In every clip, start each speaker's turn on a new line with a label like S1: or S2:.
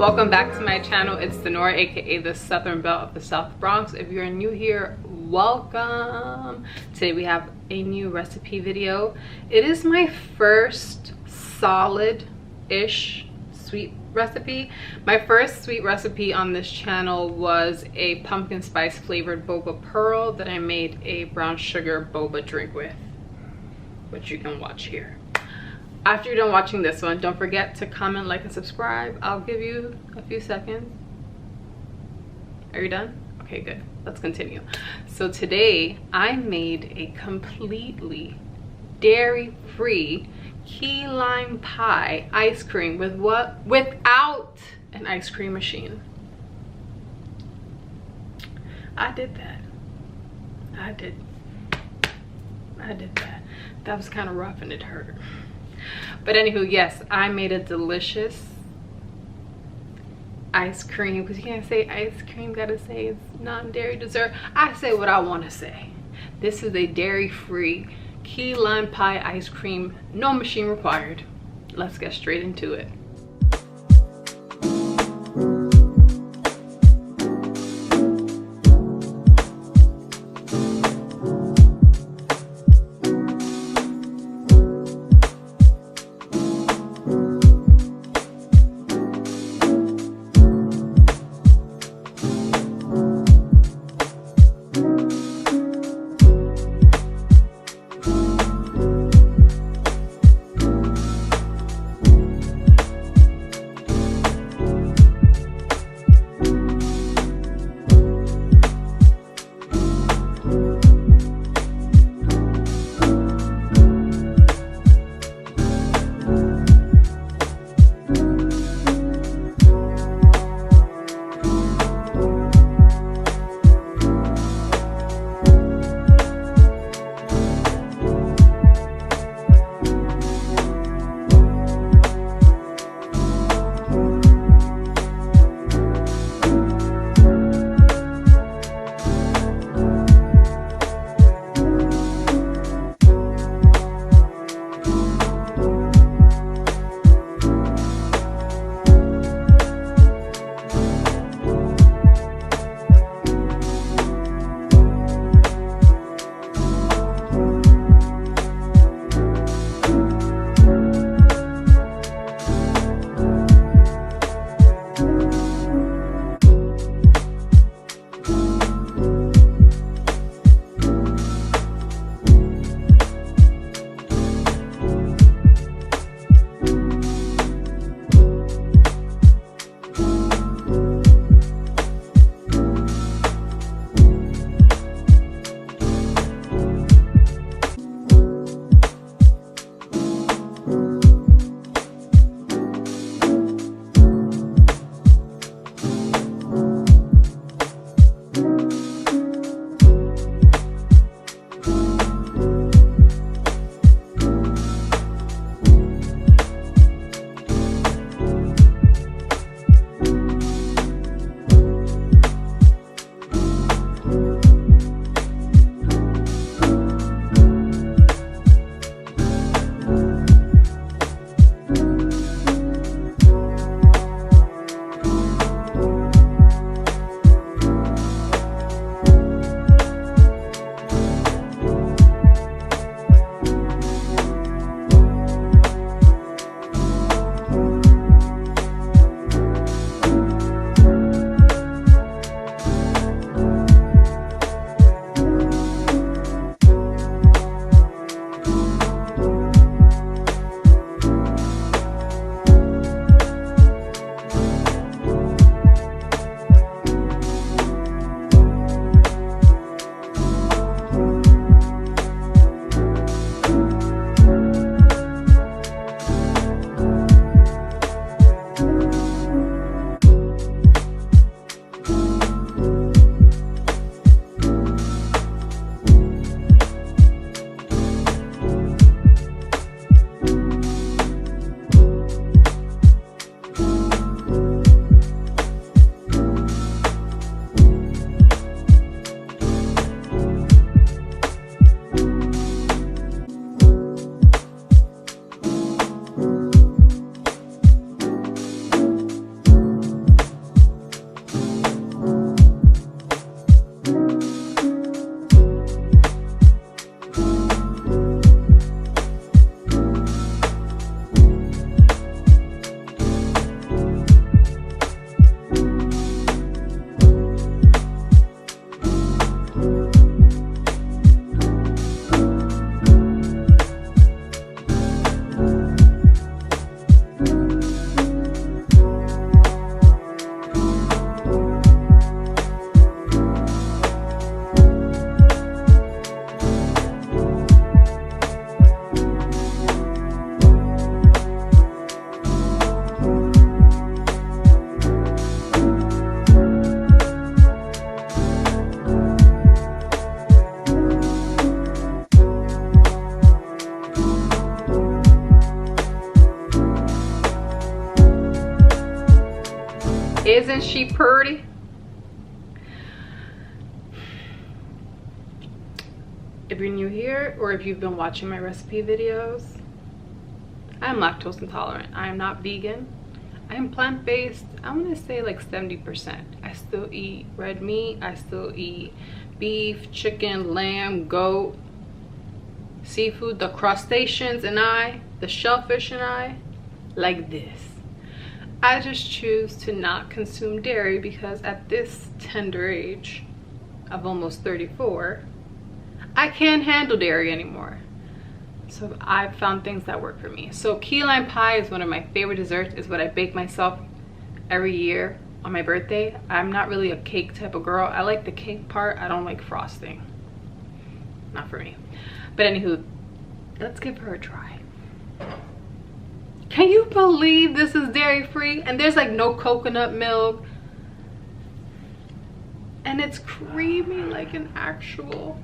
S1: welcome back to my channel. It's Dinorah, aka the Southern Belle of the South Bronx. If you're new here, welcome. Today we have a new recipe video. It is my first solid-ish sweet recipe. My first sweet recipe on this channel was a pumpkin spice flavored boba pearl that I made a brown sugar boba drink with, which you can watch here. After you're done watching this one, don't forget to comment, like, and subscribe. I'll give you a few seconds. Are you done? Okay, good. Let's continue. So today I made a completely dairy-free key lime pie ice cream with what? Without an ice cream machine. I did that. I did that. That was kind of rough and it hurt. But anywho, yes, I made a delicious ice cream, because you can't say ice cream, gotta say it's non-dairy dessert. I say what I want to say. This is a dairy-free key lime pie ice cream, no machine required. Let's get straight into it. Isn't she pretty? If you're new here, or if you've been watching my recipe videos, I'm lactose intolerant. I am not vegan. I am plant-based. I'm gonna say like 70%. I still eat red meat. I still eat beef, chicken, lamb, goat, seafood, the crustaceans, and the shellfish, and I like this. I just choose to not consume dairy because at this tender age of almost 34, I can't handle dairy anymore. So I've found things that work for me. So key lime pie is one of my favorite desserts. It's what I bake myself every year on my birthday. I'm not really a cake type of girl. I like the cake part. I don't like frosting. Not for me. But anywho, let's give her a try. Can you believe this is dairy free? And there's like no coconut milk. And it's creamy like an actual.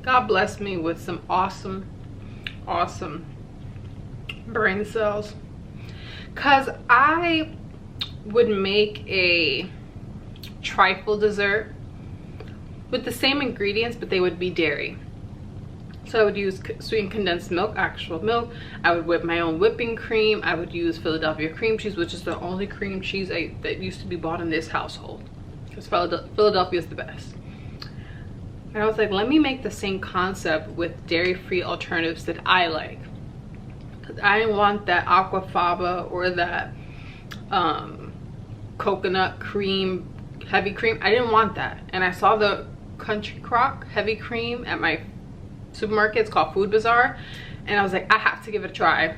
S1: God bless me with some awesome brain cells, because I would make a trifle dessert with the same ingredients, but they would be dairy. So I would use sweetened condensed milk, actual milk. I would whip my own whipping cream. I would use Philadelphia cream cheese, which is the only cream cheese that used to be bought in this household, because Philadelphia is the best. And I was like, let me make the same concept with dairy-free alternatives that I like. Because I didn't want that aquafaba or that coconut cream, heavy cream. I didn't want that. And I saw the Country Crock heavy cream at my supermarket. It's called Food Bazaar. And I was like, I have to give it a try.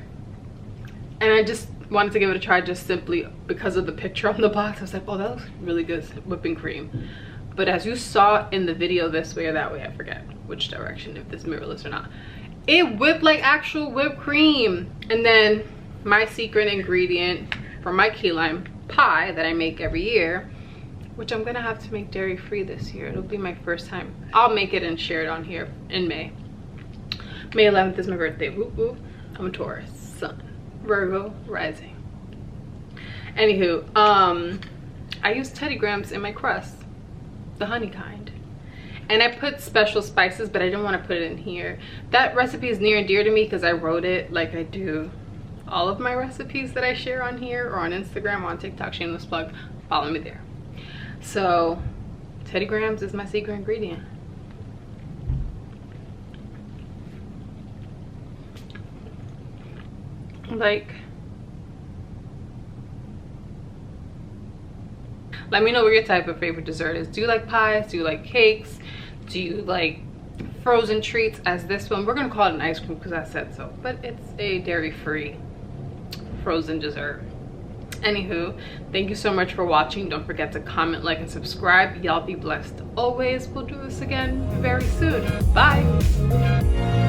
S1: And I just wanted to give it a try just simply because of the picture on the box. I was like, oh, that looks really good, whipping cream. But as you saw in the video, this way or that way, I forget which direction, if this mirrorless or not, it whipped like actual whipped cream. And then my secret ingredient for my key lime pie that I make every year, which I'm gonna have to make dairy free this year. It'll be my first time. I'll make it and share it on here in May. May 11th is my birthday. Whoop whoop. I'm a Taurus, Sun, Virgo, rising. Anywho, I use Teddy Grahams in my crust, the honey kind, and I put special spices, but I didn't want to put it in here. That recipe is near and dear to me because I wrote it like I do all of my recipes that I share on here or on Instagram or on TikTok. Shameless plug, follow me there. So Teddy Grahams is my secret ingredient. Like, let me know what your type of favorite dessert is. Do you like pies? Do you like cakes? Do you like frozen treats as this one? We're gonna call it an ice cream because I said so, but it's a dairy-free frozen dessert. Anywho, thank you so much for watching. Don't forget to comment, like, and subscribe. Y'all be blessed always. We'll do this again very soon. Bye.